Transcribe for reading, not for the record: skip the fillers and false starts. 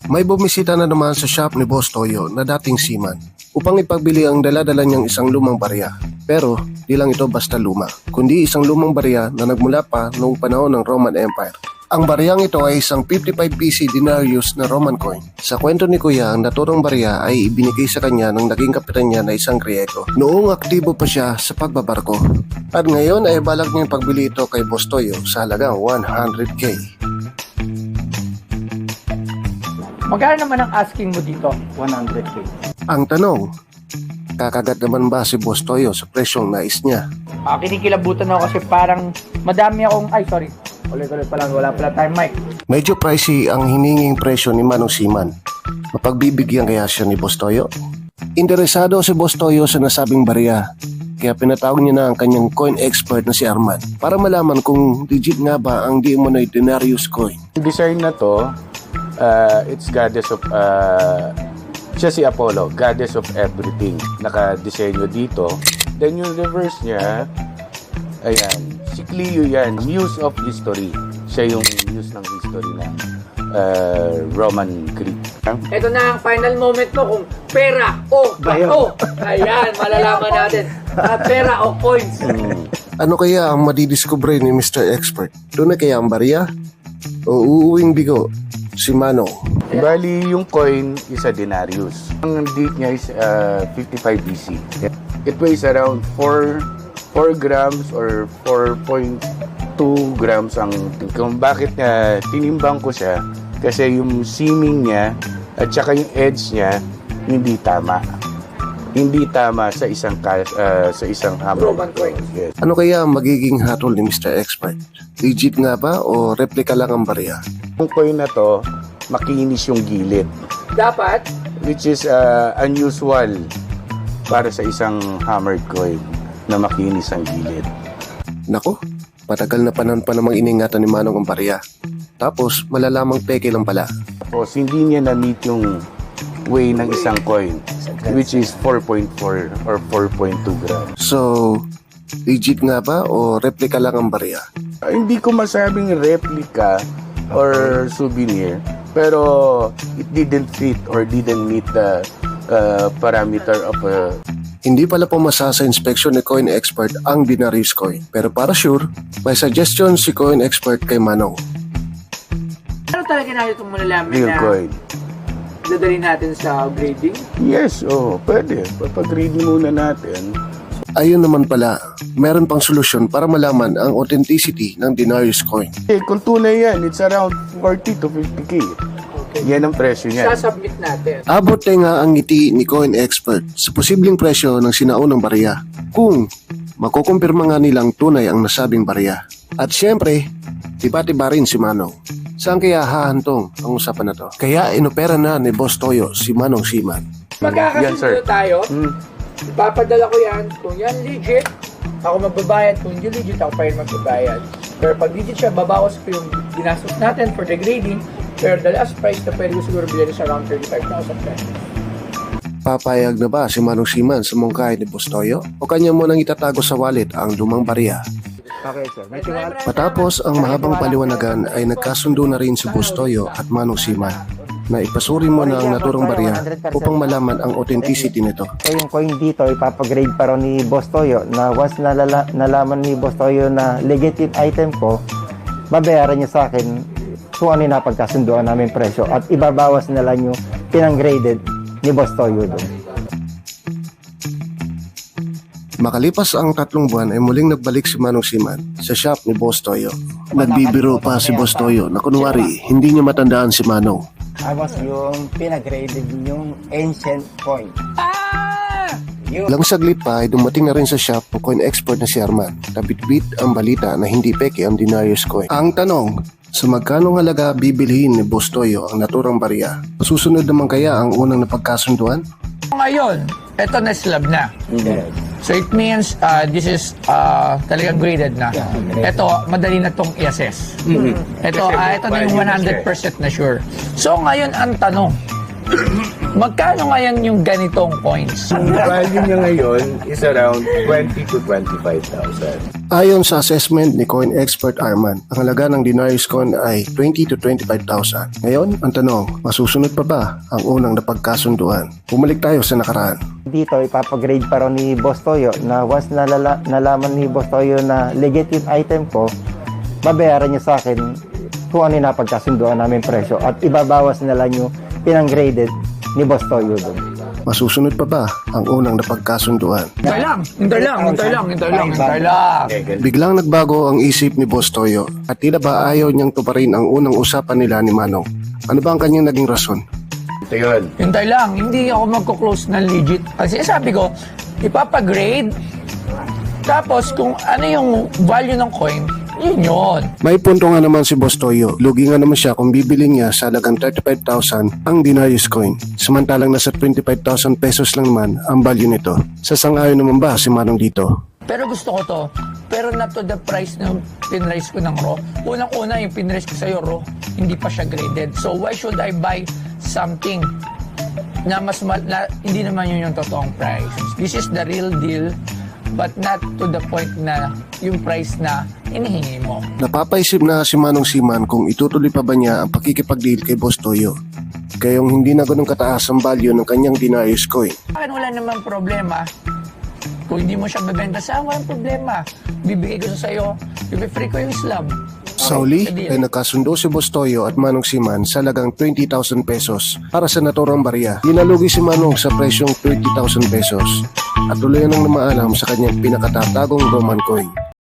May bumisita na naman sa shop ni Boss Toyo na dating seaman upang ipagbili ang dala-dala niyang isang lumang barya. Pero di lang ito basta luma, kundi isang lumang barya na nagmula pa noong panahon ng Roman Empire. Ang baryang ito ay isang 55 BC denarius na Roman coin. Sa kwento ni Kuya, ang naturang barya ay ibinigay sa kanya ng naging kapitan niya na isang Griego noong aktibo pa siya sa pagbabarko. At ngayon ay balak niyang pagbili ito kay Boss Toyo sa halagang 100k. Magkano naman ang asking mo dito? 100k. Ang tanong, kakagat naman ba si Boss Toyo sa presyong nais niya? Kinikilabutan ako kasi parang madami akong... Ay, sorry. Ulit-ulit pa lang. Wala pala tayong mic. Medyo pricey ang hininging presyo ni Manong Seaman. Mapagbibigyan kaya siya ni Boss Toyo? Interesado si Boss Toyo sa nasabing barya, kaya pinatawag niya na ang kanyang coin expert na si Arman para malaman kung legit nga ba ang di umano'y denarius coin. Yung design na to, it's goddess of... siya si Apollo, goddess of everything. Naka-disenyo dito. Then yung reverse niya, ayan, si Cleo yan, muse of history. Siya yung muse ng history na Roman Greek. Ito na ang final moment mo kung pera o bato. Ayan, malalaman natin. Pera o coins. Ano kaya ang madidiscover ni Mr. Expert? Doon na kaya ang barya? O uuwing bigo? Si Manong. Bali, yung coin is a denarius. Ang date niya is 55 BC. It weighs around 4 grams or 4.2 grams ang... Kung bakit tinimbang ko siya, kasi yung seaming niya at saka yung edge niya hindi tama. Hindi tama sa isang hammer. Roman coin. Yes. Ano kaya ang magiging hatol ni Mr. Expert? Legit nga ba o replika lang ang barya? Yung coin na to, makinis yung gilid. Dapat, Which is unusual para sa isang hammered coin na makinis ang gilid. Nako, patagal na panahon pa namang iningatan ni Manong ang barya. Tapos malalamang peke lang pala. Tapos hindi niya na-meet yung weight ng isang coin, which is 4.4 or 4.2 grams. So, legit nga ba o replika lang ang barya? Hindi ko masabing replica or souvenir, pero it didn't fit or didn't meet the parameter of Hindi pala pumasa sa inspection ni Coin Expert ang denarius coin. Pero para sure, may suggestion si Coin Expert kay Manong. ano talaga natin itong malalaman real na coin. dadalhin natin sa grading? Yes, pwede. Papag-reading muna natin. Ayun naman pala, meron pang solusyon para malaman ang authenticity ng denarius coin. Kung tunay yan, it's around 40 to 50k. Okay. Yan ang presyo niya. Sasubmit natin. Abot nga ang ngiti ni Coin Expert sa posibleng presyo ng sinaunang barya kung makukumpirma nga nilang tunay ang nasabing barya. At syempre, tiba-tiba rin si Manong. Saan kaya hahantong ang usapan na to? Kaya inopera na ni Boss Toyo si Manong Seaman. Yan, sir. Magkakasundo tayo. Ipapadala ko yan. Kung yan legit, ako magbabayad. Kung hindi legit, ako pa rin magbabayad. Pero pag legit siya, babawas ko yung ginastos natin for the grading. Pero the last price na pwede ko siguro bilhin is around 35,000 pesos. Papayag na ba si Manong Seaman sa mungkahi ni Boss Toyo? O kanya mo nang itatago sa wallet ang lumang barya? Okay, sir. Matapos ang mahabang paliwanagan ay nagkasundo na rin si Boss Toyo at Manong Seaman na ipasuri mo na ang naturang barya upang malaman ang authenticity nito. So yung coin dito, ipapagrade pa rin ni Boss Toyo na once nalaman ni Boss Toyo na legitimate item ko, babayaran niya sa akin kung ano yung napagkasunduan namin presyo at ibabawas na lang yung pinang-graded ni Boss Toyo doon. Makalipas ang 3 buwan ay muling nagbalik si Manong Seaman sa shop ni Boss Toyo. Nagbibiro pa si Boss Toyo na kunwari hindi niya matandaan si Manong. Tapos yung pinag-graded yung ancient coin. Ilang saglit pa ay dumating na rin sa shop o coin expert na si Arman na bitbit ang balita na hindi peke ang denarius coin. Ang tanong, sa magkanong halaga bibilhin ni Boss Toyo ang naturang barya? Susunod naman kaya ang unang napagkasunduan? Ngayon, ito na slab na. So it means this is talagang graded na. Ito, madali na tong i-assess. Ito na yung 100% na sure. So ngayon ang tanong, Magkano ngayon yung ganitong coins? Ang value niya ngayon is around 20 to 25,000. Ayon sa assessment ni coin expert Arman, ang halaga ng Denarius coin ay 20 to 25,000. Ngayon, ang tanong, masusunod pa ba ang unang napagkasunduan? Bumalik tayo sa nakaraan. Dito, ipapagrade pa rin ni Boss Toyo na once nalaman ni Boss Toyo na legit yung item ko, babayaran niya sa akin kung ano yung napagkasunduan namin presyo at ibabawas na lang yung pinang-graded ni Boss Toyo doon. Masusunod pa ba ang unang napagkasunduan? Hintay lang. Biglang nagbago ang isip ni Boss Toyo at tila ba ayaw niyang tuparin ang unang usapan nila ni Manong. Ano ba ang kanyang naging rason? Ito yun. Hintay lang, hindi ako magko-close ng legit. Kasi sabi ko, ipapagrade, tapos kung ano yung value ng coin, yun. May punto nga naman si Boss Toyo. Lugi nga naman siya kung bibili niya sa halagang 35,000 ang Denarius coin. Samantalang nasa 25,000 pesos lang naman ang value nito. Sa sangayon naman ba si Manong dito? Pero gusto ko to. Pero not to the price ng pinraise ko ng raw. Unang-una yung pinraise ko sa'yo raw, hindi pa siya graded. So why should I buy something na hindi naman yun yung totoong price? This is the real deal, but not to the point na yung price na inihingi mo. Napapaisip na si Manong Siman kung itutuloy pa ba niya ang pakikipag-deal kay Boss Toyo. Kayong hindi na ganun kataas ang value ng kanyang Denarius coin. Akin wala namang problema. Kung hindi mo siya bebenta sa akin, walang problema. Bibigay ko sa sa'yo, i-free ko yung slab. Sa huli ay nagkasundo si Boss Toyo at Manong Siman sa halagang 20,000 pesos para sa naturang barya. Dinalugi si Manong sa presyong 20,000 pesos at tuloy nang namaalam sa kanyang pinakatatagong Roman coin.